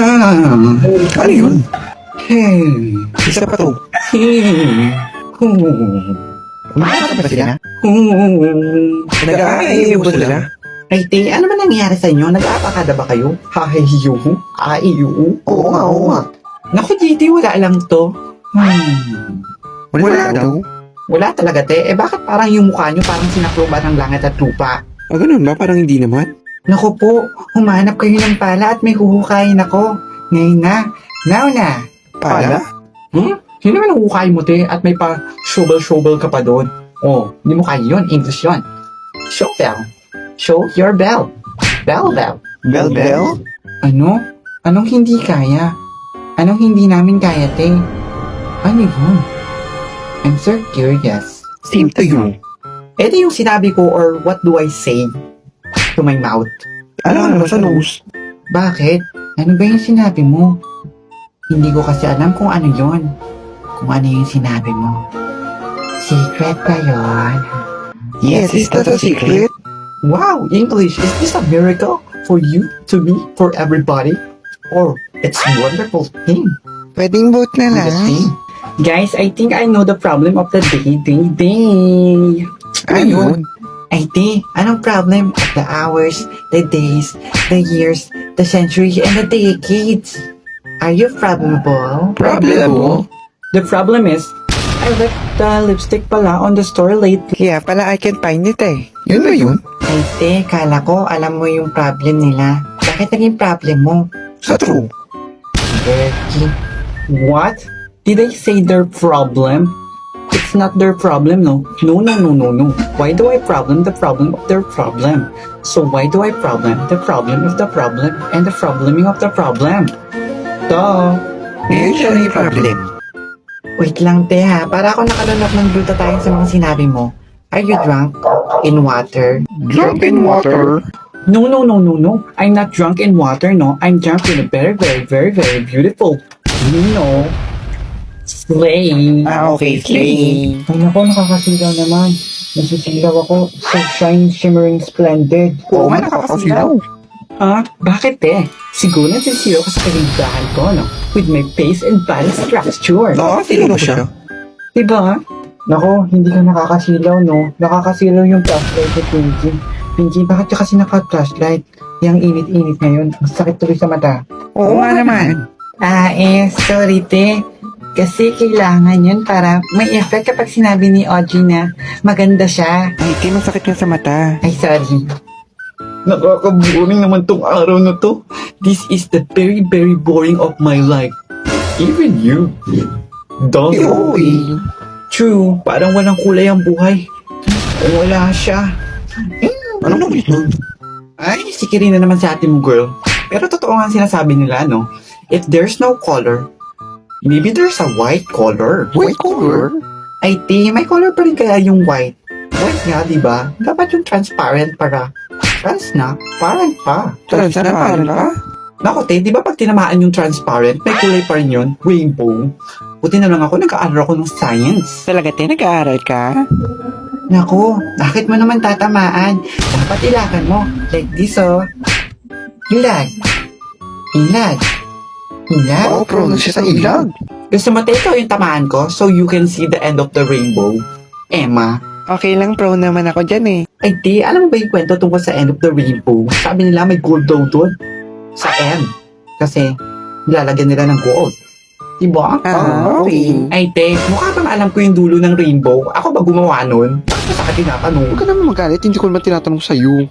Ano yun? Hey. Isa pa to. Hey. Kumakanta ba sila? Nag-aayaw ba sila? Ay, te, ano ba nangyari sa inyo? Nag-aapakada ba kayo? Hahayiyo? Aiyo? Oo nga. Naku, GT, wala lang to. Wala daw. Wala talaga, te. Eh, bakit parang yung mukha nyo parang sinakloban ng langit at lupa? Ganun ba? Parang hindi naman. Naku po, humanap kayo ng pala at may huhukayin ako. Ngayon na. Now na. Pala? Sino naman huhukay mo, te? At may pa shovel ka pa doon. Oh, hindi mo kaya yun. English yun. Show bell. Show your bell. Bell. Bell? Ano? Anong hindi kaya? Anong hindi namin kaya, te? Ano yun? I'm so curious. Same to you. Ito yung sinabi ko or what do I say to my mouth? Ano naman sa nose? Bakit? Ano ba yung sinabi mo? Hindi ko kasi alam kung ano yun. Kung ano yung sinabi mo. Secret ba yun? Yes, is that a secret? Wow, English, is this a miracle? For you, to me, for everybody? Or it's a wonderful thing. Pwedeng vote na The thing. Guys, I think I know the problem of the day. Ayun. Ay, di, anong problem of the hours, the days, the years, the centuries, and the decades? Are you problemable? Problemable? The problem is, I left the lipstick pala on the store lately. Kaya pala I can find it eh. Yun ba yun? Ay, te, kala ko alam mo yung problem nila. Bakit naging problem mo? Sa true. Becky. What? Did I say their problem? It's not their problem, no? No. Why do I problem the problem of their problem? So why do I problem the problem of the problem and the probleming of the problem? Duh. Ngayon siya na yung problem. Wait lang, te, ha? Para ako nakalunok ng gluta tayo sa mga sinabi mo. Are you drunk? In water? Drunk in water? No. I'm not drunk in water, no. I'm drunk in a very beautiful, slay. Okay, slay. Ay, nako, nakakasilaw naman. Nasisilaw ako. So shine, shimmering, splendid. Oo nga, nakakasilaw. Ha? Bakit, te? Siguro nasisilaw ka sa kaligdahan ko, no? With my face and body structure. Nakakasilaw ba siya? Diba? Nako, hindi ka nakakasilaw, no? Nakakasilaw yung flashlight ni Pinky. Pinky, bakit ka kasi naka-flashlight? Yang init-init ngayon. Ang sakit tuloy sa mata. Oo nga naman. Sorry, te. Kasi kailangan yun para may effect kapag sinabi ni Audrey na maganda siya. Ay, di masakit nga sa mata. Ay, sorry. Nakaka-boring naman tong araw na to. This is the very boring of my life. Even you. Don't Uy. True, parang walang kulay ang buhay. Wala siya. Ano naman yun? Ay, sikiri na naman sa atin mo, girl. Pero totoo nga ang sinasabi nila, no? If there's no color, maybe there's a white color. White color? Ay, ti, may color pa rin kaya yung white. White nga, di ba? Dapat yung transparent para. Transparent pa. Transparent ka? Naku, te, di ba pag tinamaan yung transparent, may kulay pa rin yun? Rainbow. Buti na lang ako, nag-aaral ako ng science. Talaga, nag-aaral ka? Naku, bakit mo naman tatamaan? Dapat ilakan mo. Like this, oh. Ilag. Oo, prone siya sa ilag. Gusto mo, te, ikaw yung tamaan ko so you can see the end of the rainbow. Emma. Okay lang, prone naman ako dyan eh. Ay, te, alam mo ba yung kwento tungkol sa end of the rainbow? Sabi nila may gold daw doon. Sa end. Kasi, nilalagyan nila ng gold. Diba? Okay. Ay, te, mukha bang alam ko yung dulo ng rainbow? Ako ba gumawa nun? Bakit sa akin tinatanong? Huwag ka naman magalit, hindi ko naman tinatanong sa'yo.